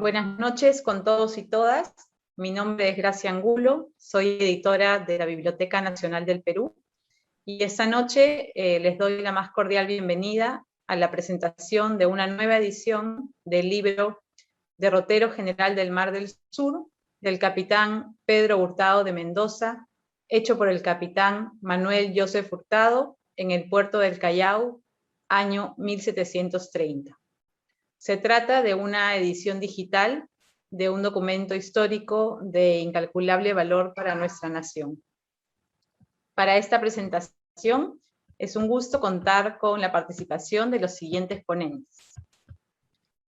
Buenas noches con todos y todas. Mi nombre es Gracia Angulo, soy editora de la Biblioteca Nacional del Perú y esta noche les doy la más cordial bienvenida a la presentación de una nueva edición del libro Derrotero General del Mar del Sur, del capitán Pedro Hurtado de Mendoza, hecho por el capitán Manuel Joseph Hurtado en el puerto del Callao, año 1730. Se trata de una edición digital de un documento histórico de incalculable valor para nuestra nación. Para esta presentación es un gusto contar con la participación de los siguientes ponentes.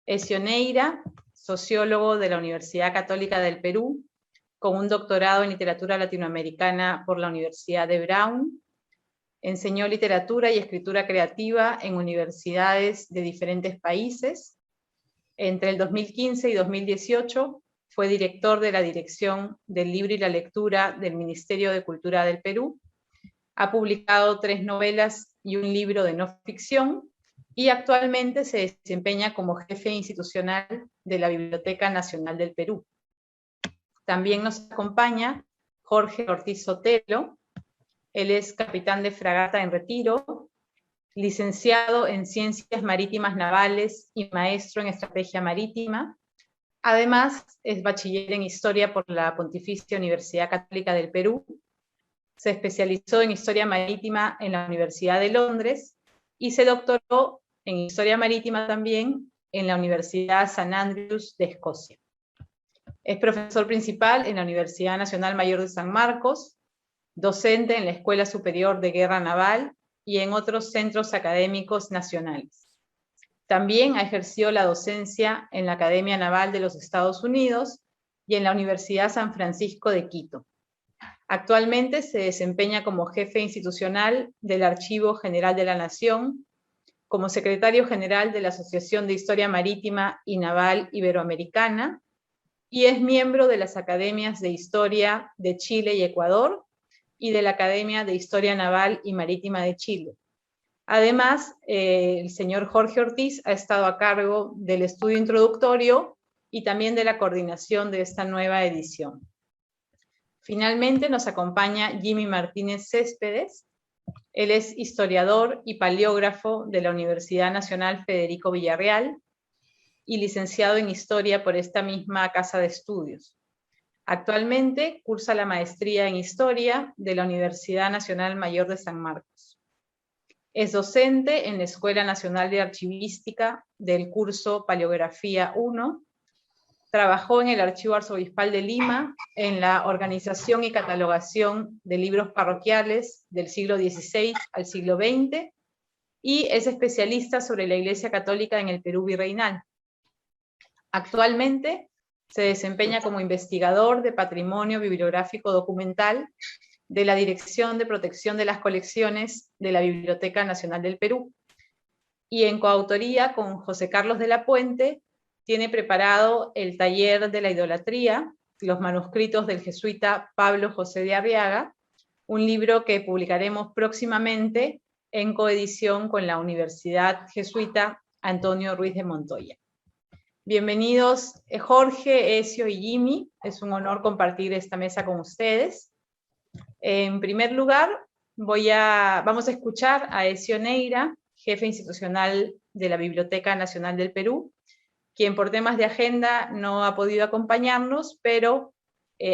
Ezio Neira, sociólogo de la Universidad Católica del Perú, con un doctorado en literatura latinoamericana por la Universidad de Brown. Enseñó literatura y escritura creativa en universidades de diferentes países. Entre el 2015 y 2018 fue director de la Dirección del Libro y la Lectura del Ministerio de Cultura del Perú. Ha publicado 3 novelas y un libro de no ficción y actualmente se desempeña como jefe institucional de la Biblioteca Nacional del Perú. También nos acompaña Jorge Ortiz Sotelo. Él es capitán de fragata en retiro, licenciado en Ciencias Marítimas Navales y maestro en Estrategia Marítima. Además, es bachiller en Historia por la Pontificia Universidad Católica del Perú. Se especializó en Historia Marítima en la Universidad de Londres y se doctoró en Historia Marítima también en la Universidad St. Andrews de Escocia. Es profesor principal en la Universidad Nacional Mayor de San Marcos, docente en la Escuela Superior de Guerra Naval y en otros centros académicos nacionales. También ha ejercido la docencia en la Academia Naval de los Estados Unidos y en la Universidad San Francisco de Quito. Actualmente se desempeña como jefe institucional del Archivo General de la Nación, como secretario general de la Asociación de Historia Marítima y Naval Iberoamericana, y es miembro de las Academias de Historia de Chile y Ecuador, y de la Academia de Historia Naval y Marítima de Chile. Además, el señor Jorge Ortiz ha estado a cargo del estudio introductorio y también de la coordinación de esta nueva edición. Finalmente nos acompaña Jimmy Martínez Céspedes. Él es historiador y paleógrafo de la Universidad Nacional Federico Villarreal y licenciado en Historia por esta misma casa de estudios. Actualmente cursa la maestría en Historia de la Universidad Nacional Mayor de San Marcos. Es docente en la Escuela Nacional de Archivística del curso Paleografía 1. Trabajó en el Archivo Arzobispal de Lima, en la organización y catalogación de libros parroquiales del siglo XVI al siglo XX, y es especialista sobre la Iglesia Católica en el Perú virreinal. Actualmente se desempeña como investigador de patrimonio bibliográfico documental de la Dirección de Protección de las Colecciones de la Biblioteca Nacional del Perú. Y en coautoría con José Carlos de la Puente, tiene preparado el taller de la idolatría, los manuscritos del jesuita Pablo José de Arriaga, un libro que publicaremos próximamente en coedición con la Universidad Jesuita Antonio Ruiz de Montoya. Bienvenidos Jorge, Ezio y Jimmy, es un honor compartir esta mesa con ustedes. En primer lugar, vamos a escuchar a Ezio Neira, jefe institucional de la Biblioteca Nacional del Perú, quien por temas de agenda no ha podido acompañarnos, pero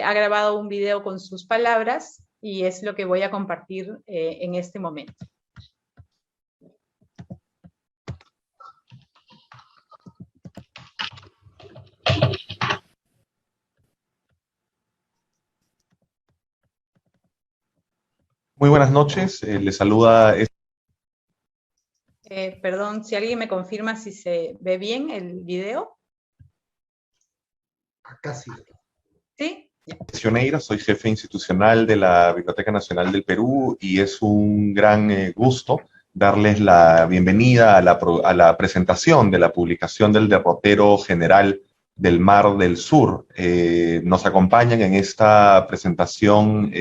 ha grabado un video con sus palabras y es lo que voy a compartir en este momento. Muy buenas noches, les saluda... Perdón, si alguien me confirma si se ve bien el video. Acá sí. ¿Sí? Ezio Neira, soy jefe institucional de la Biblioteca Nacional del Perú y es un gran gusto darles la bienvenida a la presentación de la publicación del Derrotero General del Mar del Sur. Nos acompañan en esta presentación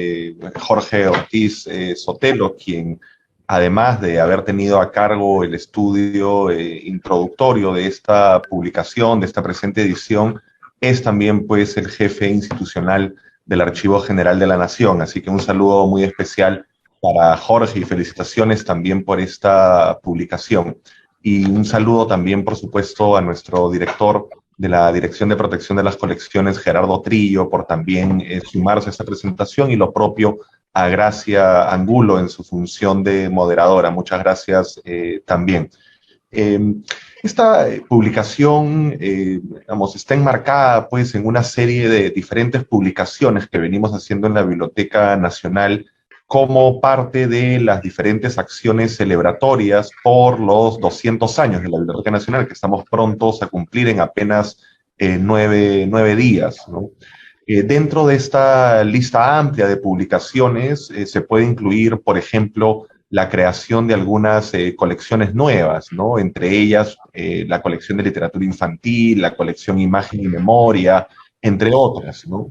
Jorge Ortiz Sotelo, quien además de haber tenido a cargo el estudio introductorio de esta publicación, de esta presente edición, es también pues el jefe institucional del Archivo General de la Nación. Así que un saludo muy especial para Jorge y felicitaciones también por esta publicación. Y un saludo también, por supuesto, a nuestro director de la Dirección de Protección de las Colecciones, Gerardo Trillo, por también sumarse a esta presentación, y lo propio a Gracia Angulo en su función de moderadora. Muchas gracias también. Eh, esta publicación, digamos, está enmarcada pues en una serie de diferentes publicaciones que venimos haciendo en la Biblioteca Nacional como parte de las diferentes acciones celebratorias por los 200 años de la Biblioteca Nacional, que estamos prontos a cumplir en apenas 9 días, ¿no? Dentro de esta lista amplia de publicaciones se puede incluir, por ejemplo, la creación de algunas colecciones nuevas, ¿no? Entre ellas la colección de literatura infantil, la colección Imagen y Memoria, entre otras, ¿no?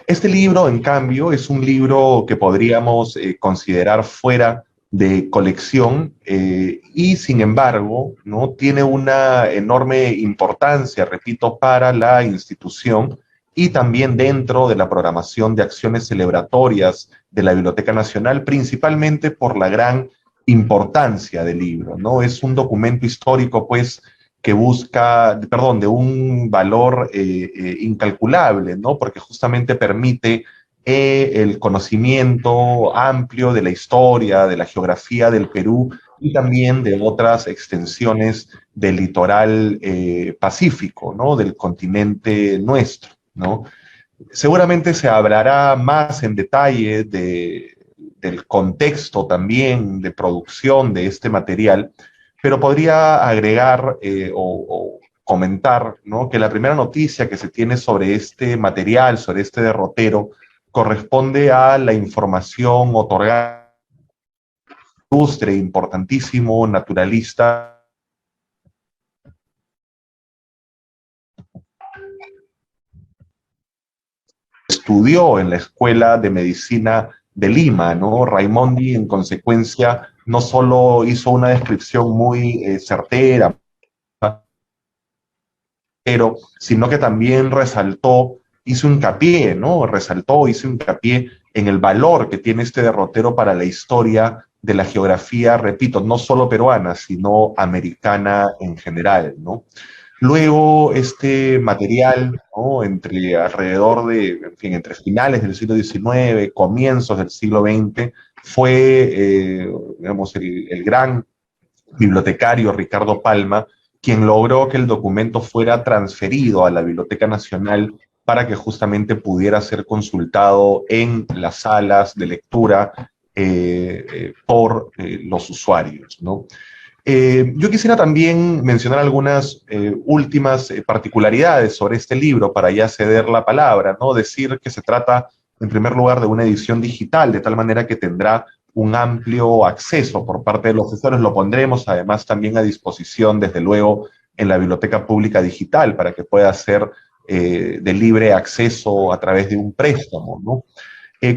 Este libro, en cambio, es un libro que podríamos considerar fuera de colección y, sin embargo, ¿no? Tiene una enorme importancia, repito, para la institución y también dentro de la programación de acciones celebratorias de la Biblioteca Nacional, principalmente por la gran importancia del libro, ¿no? Es un documento histórico, pues, que busca, perdón, de un valor incalculable, ¿no? Porque justamente permite el conocimiento amplio de la historia, de la geografía del Perú y también de otras extensiones del litoral pacífico, ¿no? Del continente nuestro, ¿no? Seguramente se hablará más en detalle del contexto también de producción de este material, pero podría agregar o comentar, ¿no? Que la primera noticia que se tiene sobre este material, sobre este derrotero, corresponde a la información otorgada a un ilustre, importantísimo naturalista estudió en la Escuela de Medicina de Lima, ¿no? Raimondi, en consecuencia, no solo hizo una descripción muy certera, sino que también resaltó, hizo hincapié, ¿no? Resaltó, hizo hincapié en el valor que tiene este derrotero para la historia de la geografía, repito, no solo peruana, sino americana en general, ¿no? Luego, este material, ¿no? Entre alrededor de, en fin, entre finales del siglo XIX, comienzos del siglo XX, fue, digamos, el gran bibliotecario Ricardo Palma quien logró que el documento fuera transferido a la Biblioteca Nacional para que justamente pudiera ser consultado en las salas de lectura por los usuarios, ¿no? Yo quisiera también mencionar algunas últimas particularidades sobre este libro para ya ceder la palabra, ¿no? Decir que se trata, en primer lugar, de una edición digital, de tal manera que tendrá un amplio acceso por parte de los usuarios. Lo pondremos además también a disposición, desde luego, en la Biblioteca Pública Digital para que pueda ser de libre acceso a través de un préstamo, ¿no?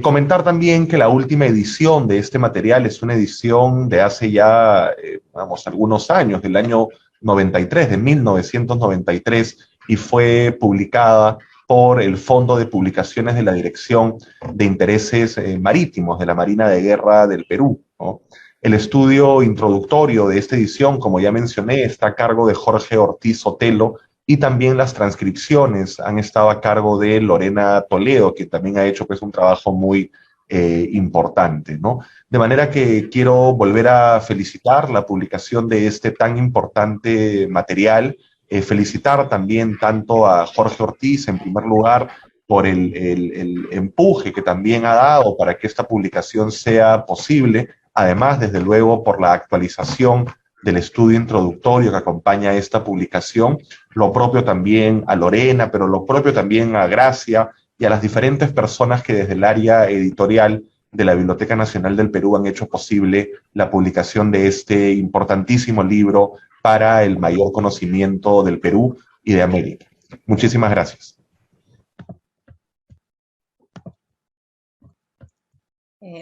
Comentar también que la última edición de este material es una edición de hace ya, vamos, algunos años, del año 93, de 1993, y fue publicada por el Fondo de Publicaciones de la Dirección de Intereses Marítimos de la Marina de Guerra del Perú, ¿no? El estudio introductorio de esta edición, como ya mencioné, está a cargo de Jorge Ortiz Otelo, y también las transcripciones han estado a cargo de Lorena Toledo, que también ha hecho pues un trabajo muy importante, ¿no? De manera que quiero volver a felicitar la publicación de este tan importante material, felicitar también tanto a Jorge Ortiz, en primer lugar, por el empuje que también ha dado para que esta publicación sea posible, además, desde luego, por la actualización del estudio introductorio que acompaña esta publicación, lo propio también a Lorena, pero lo propio también a Gracia y a las diferentes personas que desde el área editorial de la Biblioteca Nacional del Perú han hecho posible la publicación de este importantísimo libro para el mayor conocimiento del Perú y de América. Muchísimas gracias.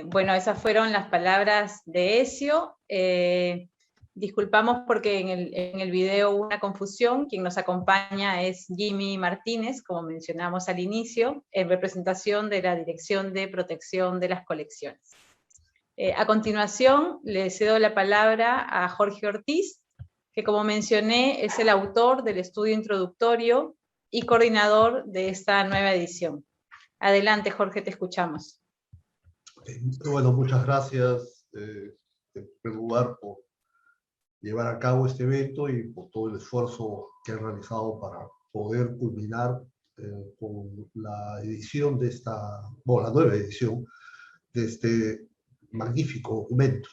Bueno, esas fueron las palabras de Ezio. Disculpamos porque en el video hubo una confusión. Quien nos acompaña es Jimmy Martínez, como mencionamos al inicio, en representación de la Dirección de Protección de las Colecciones. A continuación, le cedo la palabra a Jorge Ortiz, que como mencioné es el autor del estudio introductorio y coordinador de esta nueva edición. Adelante, Jorge, te escuchamos. Bueno, muchas gracias en primer lugar por llevar a cabo este evento y por todo el esfuerzo que han realizado para poder culminar con la edición de esta, bueno, la nueva edición de este magnífico documento.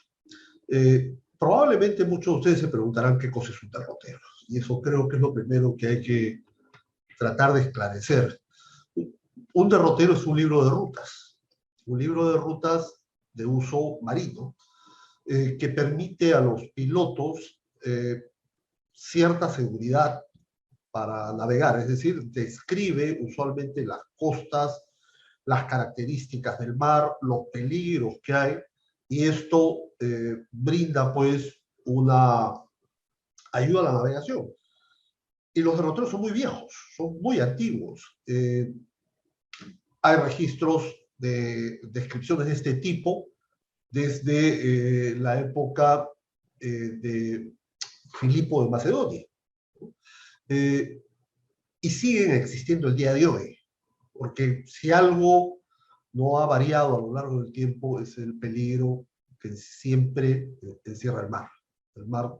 Probablemente muchos de ustedes se preguntarán qué cosa es un derrotero, y eso creo que es lo primero que hay que tratar de esclarecer. Un derrotero es un libro de rutas de uso marino, que permite a los pilotos cierta seguridad para navegar, es decir, describe usualmente las costas, las características del mar, los peligros que hay, y esto brinda pues una ayuda a la navegación. Y los derroteros son muy viejos, son muy antiguos. Hay registros de descripciones de este tipo desde la época de Filipo de Macedonia. Y siguen existiendo el día de hoy, porque si algo no ha variado a lo largo del tiempo es el peligro que siempre encierra el mar. El mar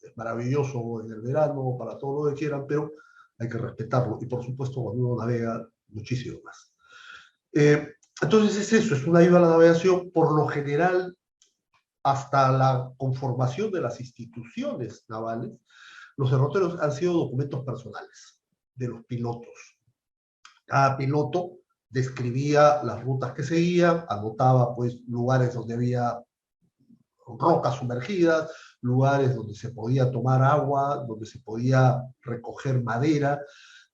es maravilloso en el verano, para todo lo que quieran, pero hay que respetarlo, y por supuesto cuando uno navega, muchísimo más. Entonces es eso, es una ayuda a la navegación. Por lo general, hasta la conformación de las instituciones navales, los derroteros han sido documentos personales de los pilotos. Cada piloto describía las rutas que seguía, anotaba pues lugares donde había rocas sumergidas, lugares donde se podía tomar agua, donde se podía recoger madera,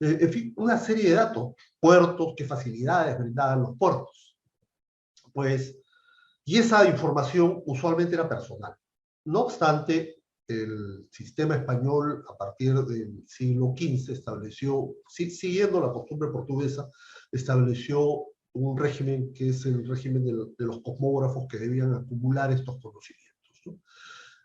en fin, una serie de datos, puertos, qué facilidades brindaban los puertos. Pues, y esa información usualmente era personal. No obstante, el sistema español a partir del siglo XV estableció, siguiendo la costumbre portuguesa, estableció un régimen que es el régimen de los cosmógrafos, que debían acumular estos conocimientos, ¿no?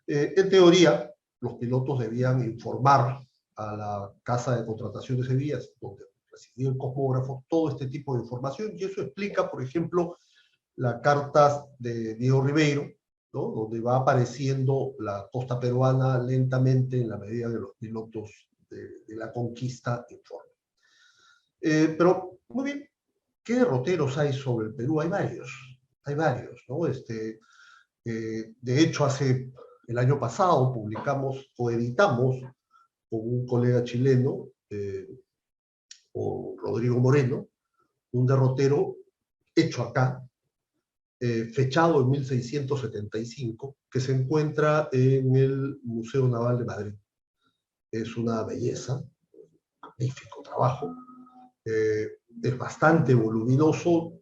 En teoría, los pilotos debían informar a la casa de contratación de Sevillas, donde residía el cosmógrafo, todo este tipo de información, y eso explica, por ejemplo, las cartas de Diego Ribeiro, ¿no? Donde va apareciendo la costa peruana lentamente en la medida que los pilotos de la conquista informan. Pero, muy bien, ¿qué derroteros hay sobre el Perú? Hay varios, ¿no? De hecho, el año pasado publicamos o editamos con un colega chileno, o Rodrigo Moreno, un derrotero hecho acá, fechado en 1675, que se encuentra en el Museo Naval de Madrid. Es una belleza, magnífico trabajo, es bastante voluminoso,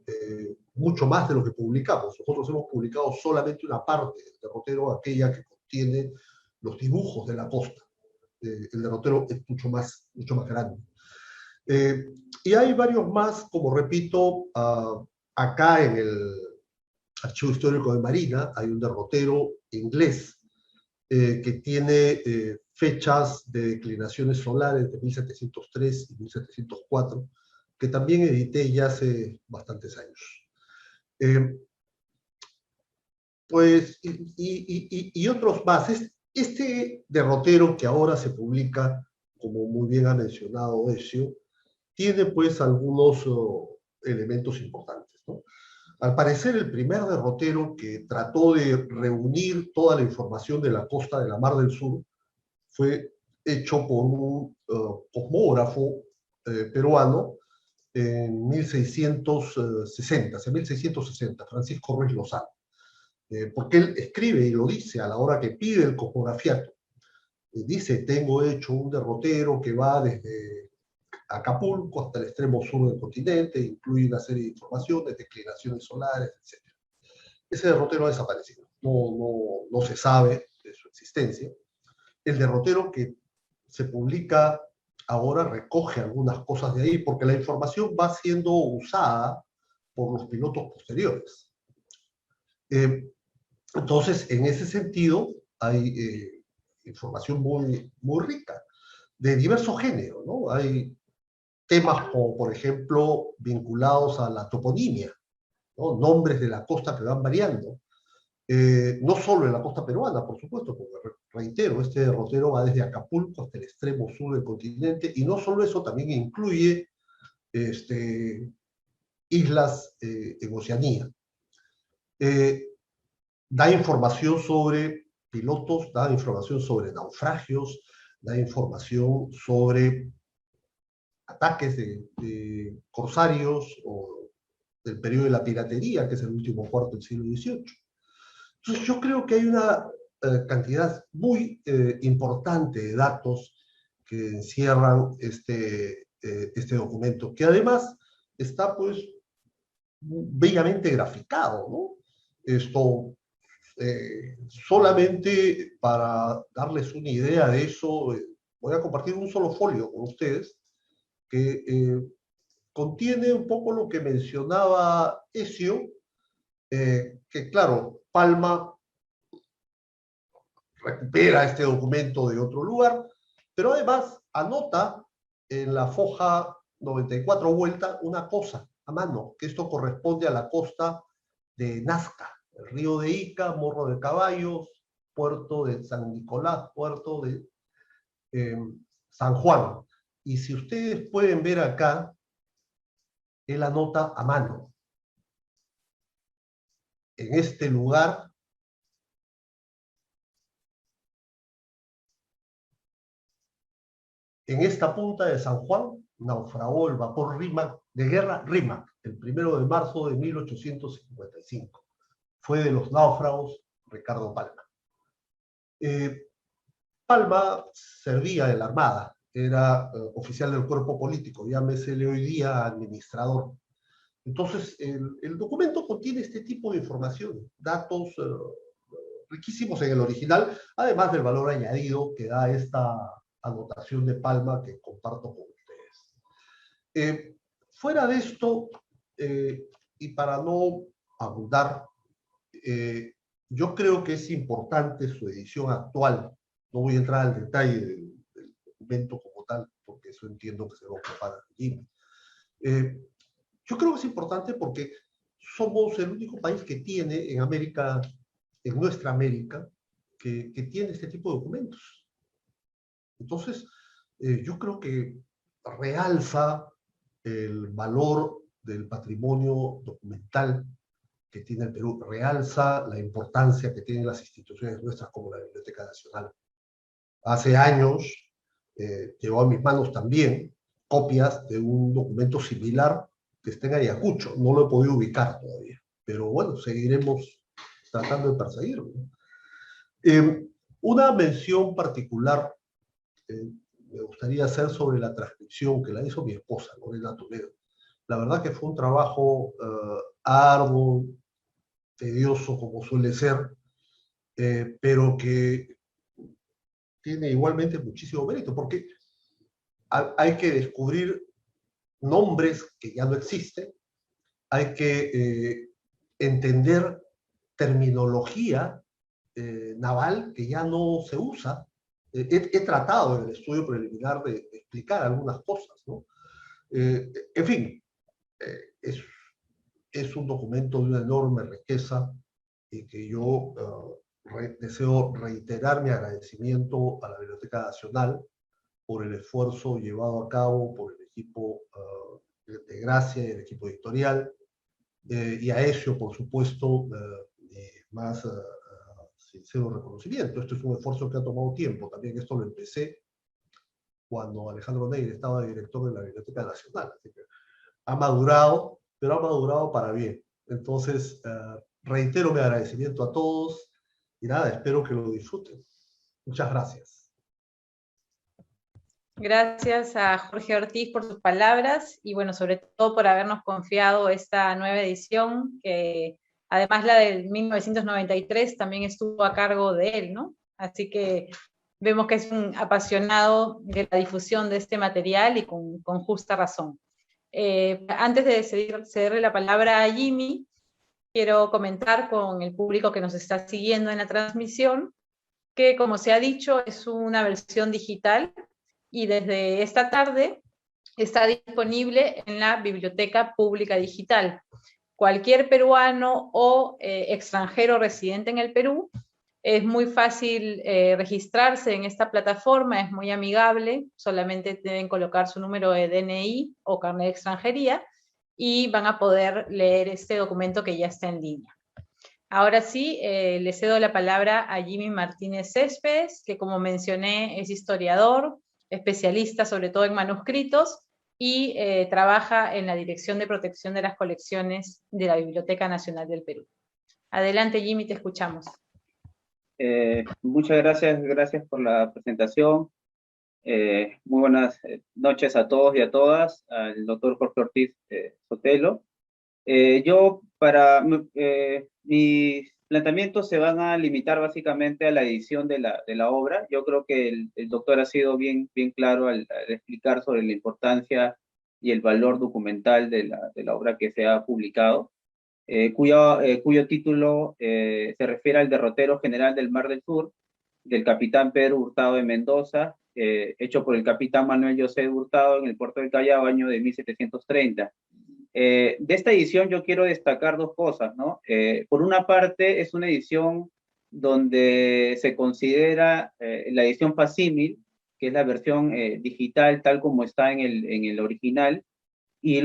mucho más de lo que publicamos. Nosotros hemos publicado solamente una parte del derrotero, aquella que contiene los dibujos de la costa. El derrotero es mucho más grande. Y hay varios más, como repito, acá en el Archivo Histórico de Marina hay un derrotero inglés que tiene fechas de declinaciones solares de 1703 y 1704, que también edité ya hace bastantes años. Pues, y otros más. Este derrotero que ahora se publica, como muy bien ha mencionado Ezio, tiene pues algunos elementos importantes, ¿no? Al parecer, el primer derrotero que trató de reunir toda la información de la costa de la Mar del Sur fue hecho por un cosmógrafo peruano en 1660, Francisco Ruiz Lozano. Porque él escribe y lo dice a la hora que pide el cosmografiato. Dice, tengo hecho un derrotero que va desde Acapulco hasta el extremo sur del continente, incluye una serie de informaciones, declinaciones solares, etc. ese derrotero ha desaparecido. No se sabe de su existencia. El derrotero que se publica ahora recoge algunas cosas de ahí, porque la información va siendo usada por los pilotos posteriores. Entonces, en ese sentido, hay información muy rica, de diversos géneros, ¿no? Hay temas como, por ejemplo, vinculados a la toponimia, ¿no? Nombres de la costa que van variando. No solo en la costa peruana, por supuesto, porque reitero, este derrotero va desde Acapulco hasta el extremo sur del continente, y no solo eso, también incluye islas en Oceanía. Da información sobre pilotos, da información sobre naufragios, da información sobre ataques de corsarios o del periodo de la piratería, que es el último cuarto del siglo XVIII. Entonces yo creo que hay una cantidad muy importante de datos que encierran este documento, que además está pues bellamente graficado, ¿no? Esto, solamente para darles una idea de eso, voy a compartir un solo folio con ustedes, que contiene un poco lo que mencionaba Ezio, que claro, Palma recupera este documento de otro lugar, pero además anota en la foja 94 vuelta una cosa a mano, que esto corresponde a la costa de Nazca, el río de Ica, Morro de Caballos, puerto de San Nicolás, puerto de San Juan. Y si ustedes pueden ver acá, él anota a mano. En este lugar, en esta punta de San Juan, naufragó el vapor Rímac, de guerra Rímac, el 1 de marzo de 1855. Fue de los náufragos Ricardo Palma. Palma servía en la Armada, era oficial del cuerpo político, llámesele hoy día administrador. Entonces, el documento contiene este tipo de información, datos riquísimos en el original, además del valor añadido que da esta anotación de Palma que comparto con ustedes. Fuera de esto, y para no abundar, yo creo que es importante su edición actual. No voy a entrar al detalle del documento como tal, porque eso entiendo que se va a ocupar allí. Yo creo que es importante porque somos el único país que tiene en América, en nuestra América, que tiene este tipo de documentos. Entonces, yo creo que realza el valor del patrimonio documental que tiene el Perú, realza la importancia que tienen las instituciones nuestras como la Biblioteca Nacional. Hace años llegó a mis manos también copias de un documento similar que está en Ayacucho. No lo he podido ubicar todavía, pero bueno, seguiremos tratando de perseguirlo. Una mención particular me gustaría hacer sobre la transcripción que la hizo mi esposa, Lorena Toledo. La verdad que fue un trabajo arduo, tedioso como suele ser, pero que tiene igualmente muchísimo mérito, porque hay que descubrir nombres que ya no existen, hay que entender terminología naval que ya no se usa. He tratado en el estudio preliminar de explicar algunas cosas, ¿no? En fin, es un documento de una enorme riqueza y que yo deseo reiterar mi agradecimiento a la Biblioteca Nacional por el esfuerzo llevado a cabo por el equipo de Gracia y el equipo editorial, y a Ezio, por supuesto, más sincero reconocimiento. Esto es un esfuerzo que ha tomado tiempo. También esto lo empecé cuando Alejandro Neira estaba director de la Biblioteca Nacional. Así que ha madurado, pero ha madurado para bien. Entonces, reitero mi agradecimiento a todos y nada, espero que lo disfruten. Muchas gracias. Gracias a Jorge Ortiz por sus palabras y bueno, sobre todo por habernos confiado esta nueva edición que Además, la del 1993 también estuvo a cargo de él, ¿no? Así que vemos que es un apasionado de la difusión de este material y con justa razón. Antes de cederle la palabra a Jimmy, quiero comentar con el público que nos está siguiendo en la transmisión que, como se ha dicho, es una versión digital y desde esta tarde está disponible en la Biblioteca Pública Digital. Cualquier peruano o extranjero residente en el Perú, es muy fácil registrarse en esta plataforma, es muy amigable, solamente deben colocar su número de DNI o carnet de extranjería y van a poder leer este documento que ya está en línea. Ahora sí, le cedo la palabra a Jimmy Martínez Céspedes, que como mencioné es historiador, especialista sobre todo en manuscritos y trabaja en la Dirección de Protección de las Colecciones de la Biblioteca Nacional del Perú. Adelante, Jimmy, te escuchamos. Muchas gracias por la presentación. Muy buenas noches a todos y a todas, al doctor Jorge Ortiz Sotelo. Mis planteamientos se van a limitar básicamente a la edición de la obra. Yo creo que el doctor ha sido bien claro al explicar sobre la importancia y el valor documental de la obra que se ha publicado, cuyo título se refiere al derrotero general del Mar del Sur, del capitán Pedro Hurtado de Mendoza, hecho por el capitán Manuel José Hurtado en el puerto del Callao, año de 1730. De esta edición yo quiero destacar dos cosas, ¿no? Por una parte, es una edición donde se considera la edición facsímil, que es la versión digital tal como está en el original, y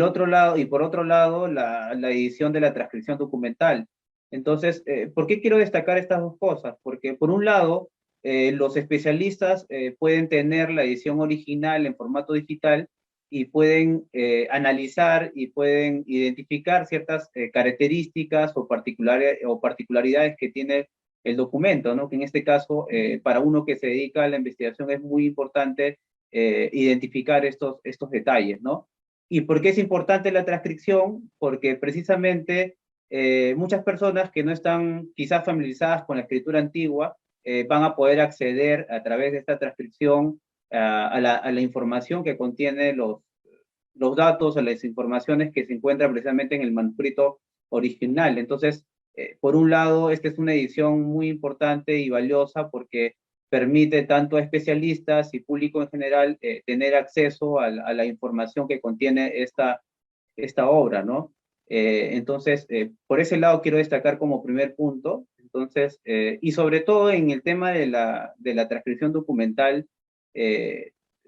por otro lado, la edición de la transcripción documental. Entonces, ¿por qué quiero destacar estas dos cosas? Porque por un lado, los especialistas pueden tener la edición original en formato digital y pueden analizar y pueden identificar ciertas características o particularidades que tiene el documento, ¿no? Que en este caso, para uno que se dedica a la investigación es muy importante identificar estos detalles, ¿no? ¿Y por qué es importante la transcripción? Porque precisamente muchas personas que no están quizás familiarizadas con la escritura antigua van a poder acceder a través de esta transcripción a la información que contiene los datos, a las informaciones que se encuentran precisamente en el manuscrito original. Entonces, por un lado, esta es una edición muy importante y valiosa porque permite tanto a especialistas y público en general tener acceso a la información que contiene esta obra, ¿no? Entonces, por ese lado quiero destacar como primer punto. Entonces, y sobre todo en el tema de la transcripción documental,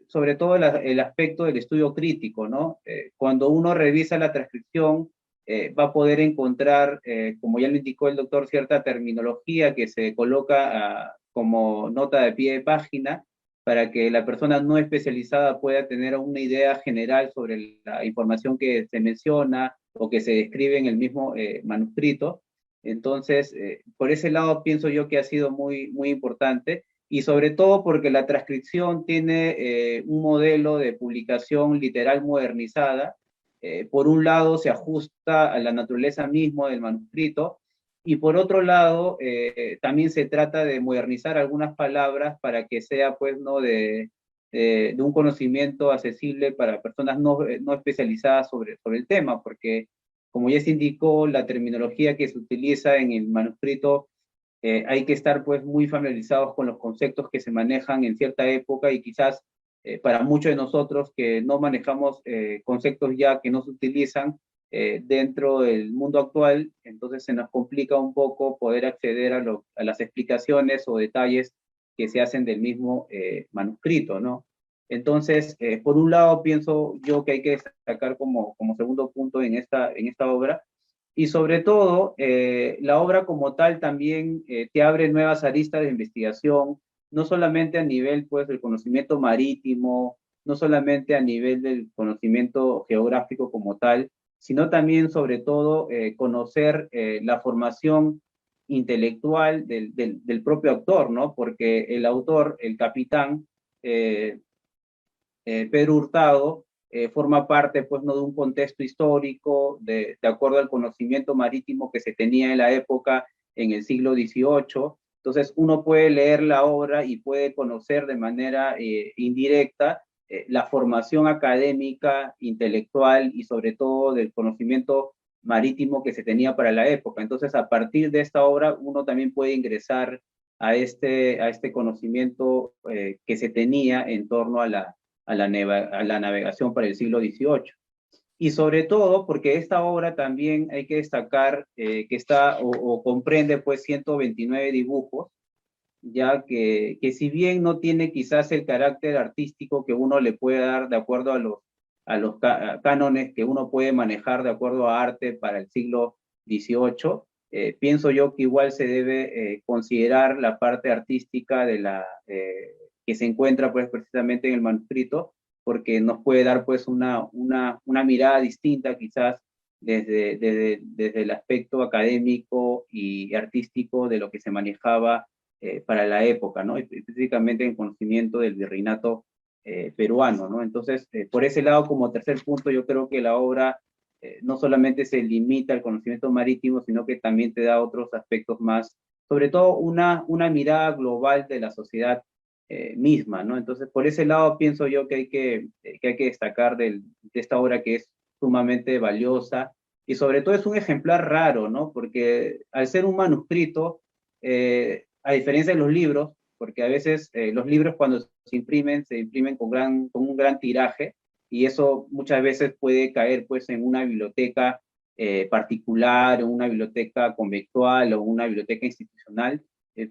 sobre todo el aspecto del estudio crítico, ¿no? Cuando uno revisa la transcripción, va a poder encontrar, como ya lo indicó el doctor, cierta terminología que se coloca como nota de pie de página para que la persona no especializada pueda tener una idea general sobre la información que se menciona o que se describe en el mismo manuscrito. Entonces, por ese lado pienso yo que ha sido muy importante, y sobre todo porque la transcripción tiene un modelo de publicación literal modernizada. Por un lado se ajusta a la naturaleza misma del manuscrito, y por otro lado también se trata de modernizar algunas palabras para que sea pues no de un conocimiento accesible para personas no especializadas sobre el tema, porque como ya se indicó, la terminología que se utiliza en el manuscrito hay que estar pues muy familiarizados con los conceptos que se manejan en cierta época, y quizás para muchos de nosotros que no manejamos conceptos ya que no se utilizan dentro del mundo actual, entonces se nos complica un poco poder acceder a las explicaciones o detalles que se hacen del mismo manuscrito, ¿no? Entonces, por un lado, pienso yo que hay que destacar como segundo punto en esta obra, y sobre todo, la obra como tal también te abre nuevas aristas de investigación, no solamente a nivel pues, del conocimiento marítimo, no solamente a nivel del conocimiento geográfico como tal, sino también, sobre todo, conocer la formación intelectual del propio autor, ¿no? Porque el autor, el capitán Pedro Hurtado, forma parte, pues, ¿no?, de un contexto histórico, de acuerdo al conocimiento marítimo que se tenía en la época, en el siglo XVIII. Entonces, uno puede leer la obra y puede conocer de manera indirecta la formación académica, intelectual y sobre todo del conocimiento marítimo que se tenía para la época. Entonces, a partir de esta obra, uno también puede ingresar a este conocimiento que se tenía en torno a la navegación para el siglo XVIII. Y sobre todo porque esta obra también hay que destacar que está o comprende pues 129 dibujos, ya que si bien no tiene quizás el carácter artístico que uno le puede dar de acuerdo a los cánones que uno puede manejar de acuerdo a arte para el siglo XVIII, pienso yo que igual se debe considerar la parte artística de que se encuentra pues precisamente en el manuscrito, porque nos puede dar pues una mirada distinta quizás desde el aspecto académico y artístico de lo que se manejaba para la época, ¿no? Específicamente en conocimiento del virreinato peruano, ¿no? Entonces, por ese lado, como tercer punto, yo creo que la obra no solamente se limita al conocimiento marítimo, sino que también te da otros aspectos más, sobre todo una mirada global de la sociedad misma, ¿no? Entonces, por ese lado pienso yo que hay que destacar de esta obra que es sumamente valiosa y sobre todo es un ejemplar raro, ¿no? Porque al ser un manuscrito, a diferencia de los libros, porque a veces los libros cuando se imprimen con un gran tiraje y eso muchas veces puede caer pues en una biblioteca particular, o una biblioteca conventual o una biblioteca institucional,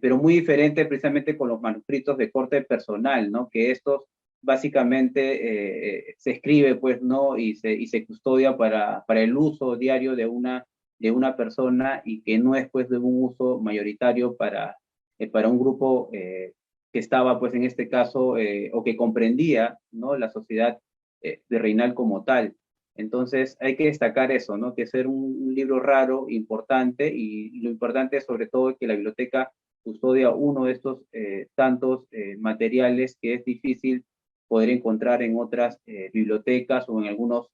pero muy diferente precisamente con los manuscritos de corte personal, ¿no? Que estos básicamente se escribe, pues, ¿no? Y se custodia para el uso diario de una persona y que no es, pues, de un uso mayoritario para un grupo que estaba, pues, en este caso, o que comprendía, ¿no?, la sociedad virreinal como tal. Entonces, hay que destacar eso, ¿no? Que ser un libro raro, importante, y lo importante es sobre todo que la biblioteca custodia uno de estos tantos materiales que es difícil poder encontrar en otras bibliotecas o en algunos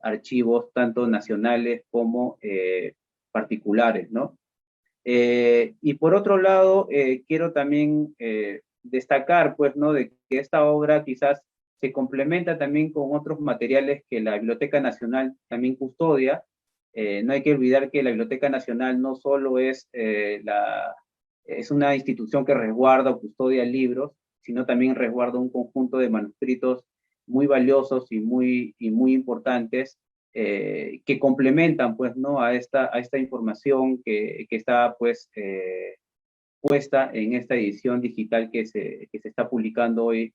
archivos, tanto nacionales como particulares, ¿no? Y por otro lado, quiero también destacar, pues, ¿no?, de que esta obra quizás se complementa también con otros materiales que la Biblioteca Nacional también custodia. No hay que olvidar que la Biblioteca Nacional no solo es una institución que resguarda o custodia libros, sino también resguarda un conjunto de manuscritos muy valiosos y muy importantes que complementan, pues, ¿no?, a esta información que está, pues, puesta en esta edición digital que se está publicando hoy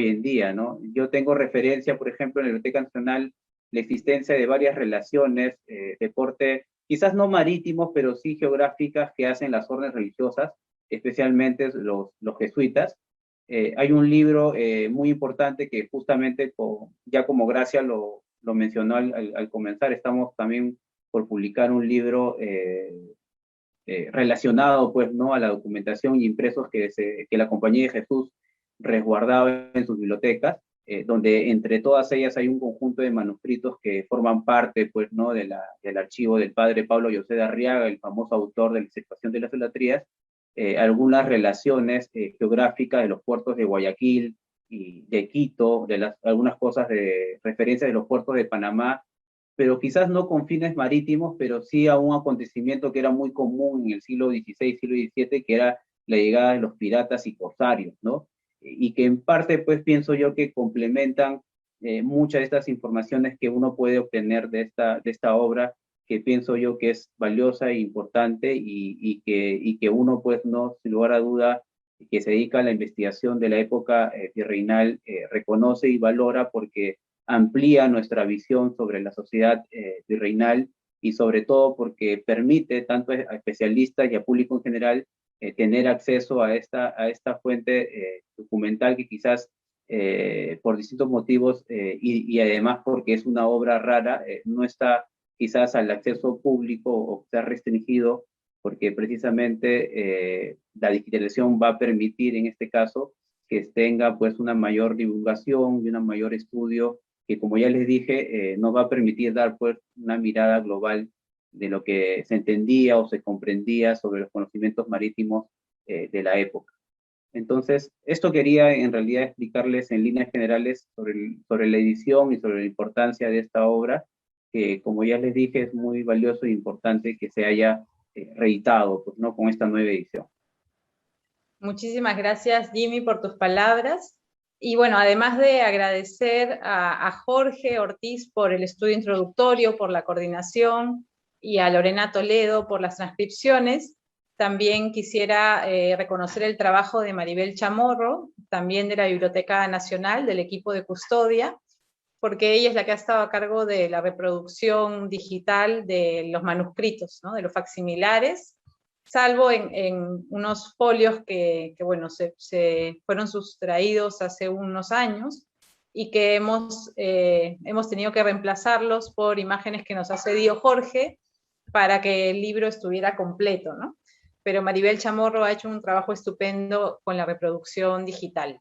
en día, ¿no? Yo tengo referencia, por ejemplo, en la Biblioteca Nacional, la existencia de varias relaciones de corte, quizás no marítimos, pero sí geográficas que hacen las órdenes religiosas, especialmente los jesuitas. Hay un libro muy importante que justamente, ya como Gracia lo mencionó al comenzar, estamos también por publicar un libro relacionado, pues, ¿no?, a la documentación y impresos que la Compañía de Jesús resguardaba en sus bibliotecas, donde entre todas ellas hay un conjunto de manuscritos que forman parte, pues, ¿no?, del archivo del padre Pablo José de Arriaga, el famoso autor de la Extirpación de las Idolatrías, algunas relaciones geográficas de los puertos de Guayaquil y de Quito, algunas cosas de referencia de los puertos de Panamá, pero quizás no con fines marítimos, pero sí a un acontecimiento que era muy común en el siglo XVI, siglo XVII, que era la llegada de los piratas y corsarios, ¿no? Y que en parte, pues, pienso yo que complementan muchas de estas informaciones que uno puede obtener de esta obra, que pienso yo que es valiosa e importante y que uno, pues, no, sin lugar a duda, que se dedica a la investigación de la época virreinal, reconoce y valora porque amplía nuestra visión sobre la sociedad virreinal y sobre todo porque permite tanto a especialistas y a público en general tener acceso a esta fuente documental que quizás por distintos motivos y además porque es una obra rara, no está quizás al acceso público o está restringido porque precisamente la digitalización va a permitir en este caso que tenga, pues, una mayor divulgación y un mayor estudio que como ya les dije, nos va a permitir dar pues una mirada global de lo que se entendía o se comprendía sobre los conocimientos marítimos de la época. Entonces, esto quería en realidad explicarles en líneas generales sobre la edición y sobre la importancia de esta obra, que como ya les dije es muy valioso e importante que se haya reeditado, pues, ¿no? Con esta nueva edición. Muchísimas gracias, Jimmy, por tus palabras. Y bueno, además de agradecer a Jorge Ortiz por el estudio introductorio, por la coordinación, y a Lorena Toledo por las transcripciones, también quisiera reconocer el trabajo de Maribel Chamorro, también de la Biblioteca Nacional, del equipo de custodia, porque ella es la que ha estado a cargo de la reproducción digital de los manuscritos, ¿no? De los facsimilares, salvo en unos folios que bueno, se fueron sustraídos hace unos años y que hemos tenido que reemplazarlos por imágenes que nos ha cedido Jorge para que el libro estuviera completo, ¿no? Pero Maribel Chamorro ha hecho un trabajo estupendo con la reproducción digital.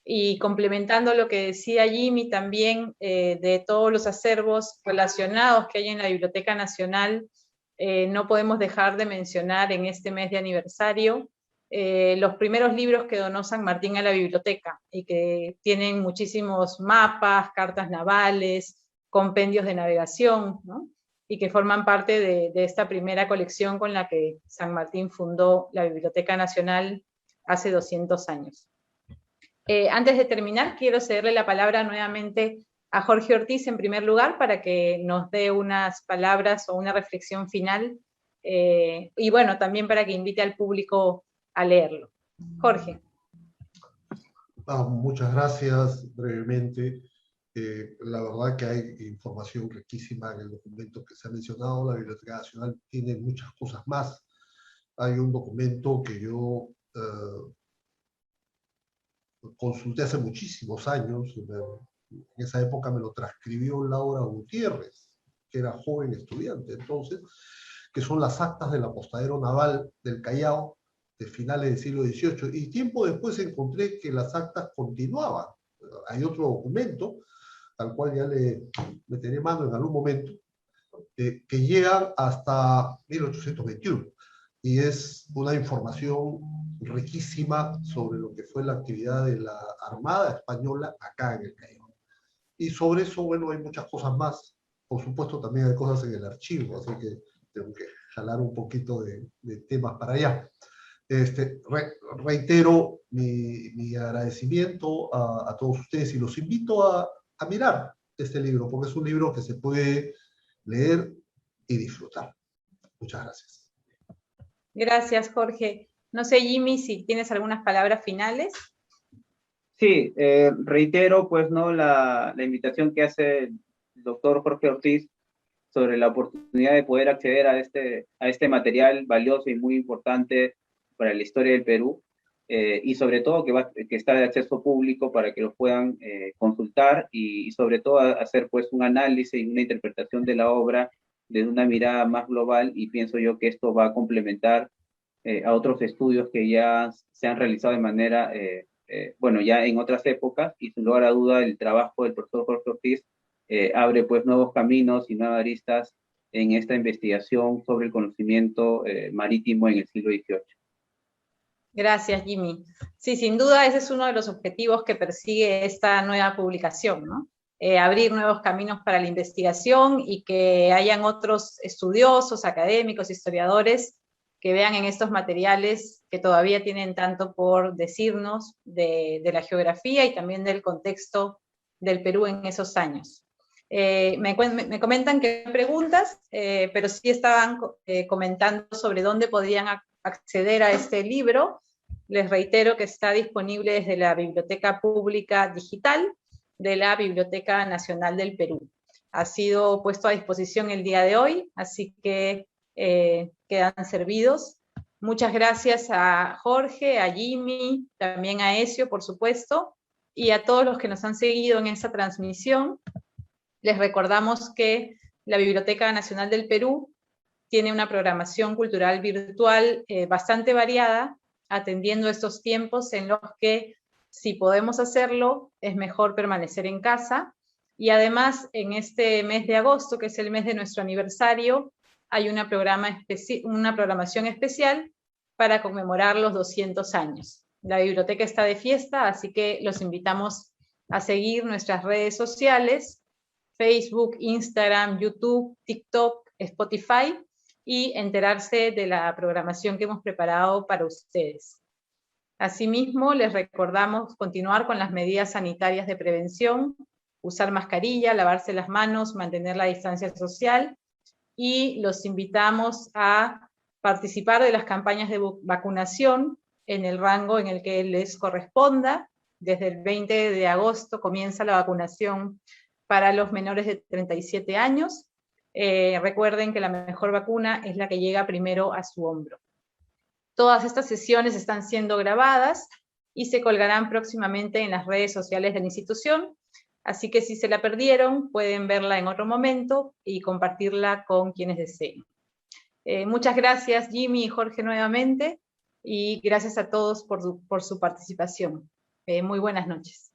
Y complementando lo que decía Jimmy también, de todos los acervos relacionados que hay en la Biblioteca Nacional, no podemos dejar de mencionar en este mes de aniversario los primeros libros que donó San Martín a la biblioteca y que tienen muchísimos mapas, cartas navales, compendios de navegación, ¿no? Y que forman parte de esta primera colección con la que San Martín fundó la Biblioteca Nacional hace 200 años. Antes de terminar, quiero cederle la palabra nuevamente a Jorge Ortiz en primer lugar para que nos dé unas palabras o una reflexión final, y bueno, también para que invite al público a leerlo. Jorge. Muchas gracias, brevemente. La verdad que hay información riquísima en el documento que se ha mencionado. La Biblioteca Nacional tiene muchas cosas más. Hay un documento que yo consulté hace muchísimos años. En esa época me lo transcribió Laura Gutiérrez, que era joven estudiante entonces, que son las actas del apostadero naval del Callao de finales del siglo XVIII. Y tiempo después encontré que las actas continuaban. Hay otro documento, al cual ya le meteré mano en algún momento, que llegan hasta 1821. Y es una información riquísima sobre lo que fue la actividad de la Armada Española acá en el Callao. Y sobre eso, bueno, hay muchas cosas más. Por supuesto, también hay cosas en el archivo, así que tengo que jalar un poquito de temas para allá. Reitero mi agradecimiento a todos ustedes y los invito a mirar este libro, porque es un libro que se puede leer y disfrutar. Muchas gracias. Gracias, Jorge. No sé, Jimmy, si tienes algunas palabras finales. Sí, reitero, pues, ¿no? La invitación que hace el doctor Jorge Ortiz sobre la oportunidad de poder acceder a este material valioso y muy importante para la historia del Perú, y sobre todo que está de acceso público para que lo puedan consultar y sobre todo hacer pues un análisis y una interpretación de la obra desde una mirada más global, y pienso yo que esto va a complementar a otros estudios que ya se han realizado de manera, bueno, ya en otras épocas, y sin lugar a duda el trabajo del profesor Jorge Ortiz abre pues nuevos caminos y nuevas aristas en esta investigación sobre el conocimiento marítimo en el siglo XVIII. Gracias, Jimmy. Sí, sin duda ese es uno de los objetivos que persigue esta nueva publicación, ¿no? Abrir nuevos caminos para la investigación y que hayan otros estudiosos, académicos, historiadores que vean en estos materiales que todavía tienen tanto por decirnos de la geografía y también del contexto del Perú en esos años. Me comentan que hay preguntas, pero sí estaban comentando sobre dónde podrían acceder a este libro. Les reitero que está disponible desde la Biblioteca Pública Digital de la Biblioteca Nacional del Perú. Ha sido puesto a disposición el día de hoy, así que quedan servidos. Muchas gracias a Jorge, a Jimmy, también a Ezio, por supuesto, y a todos los que nos han seguido en esta transmisión. Les recordamos que la Biblioteca Nacional del Perú tiene una programación cultural virtual bastante variada, atendiendo estos tiempos en los que, si podemos hacerlo, es mejor permanecer en casa. Y además, en este mes de agosto, que es el mes de nuestro aniversario, hay una programación especial para conmemorar los 200 años. La biblioteca está de fiesta, así que los invitamos a seguir nuestras redes sociales, Facebook, Instagram, YouTube, TikTok, Spotify, y enterarse de la programación que hemos preparado para ustedes. Asimismo, les recordamos continuar con las medidas sanitarias de prevención, usar mascarilla, lavarse las manos, mantener la distancia social, y los invitamos a participar de las campañas de vacunación en el rango en el que les corresponda. Desde el 20 de agosto comienza la vacunación para los menores de 37 años. Recuerden que la mejor vacuna es la que llega primero a su hombro. Todas estas sesiones están siendo grabadas y se colgarán próximamente en las redes sociales de la institución, así que si se la perdieron, pueden verla en otro momento y compartirla con quienes deseen. Muchas gracias, Jimmy y Jorge, nuevamente, y gracias a todos por su participación. Muy buenas noches.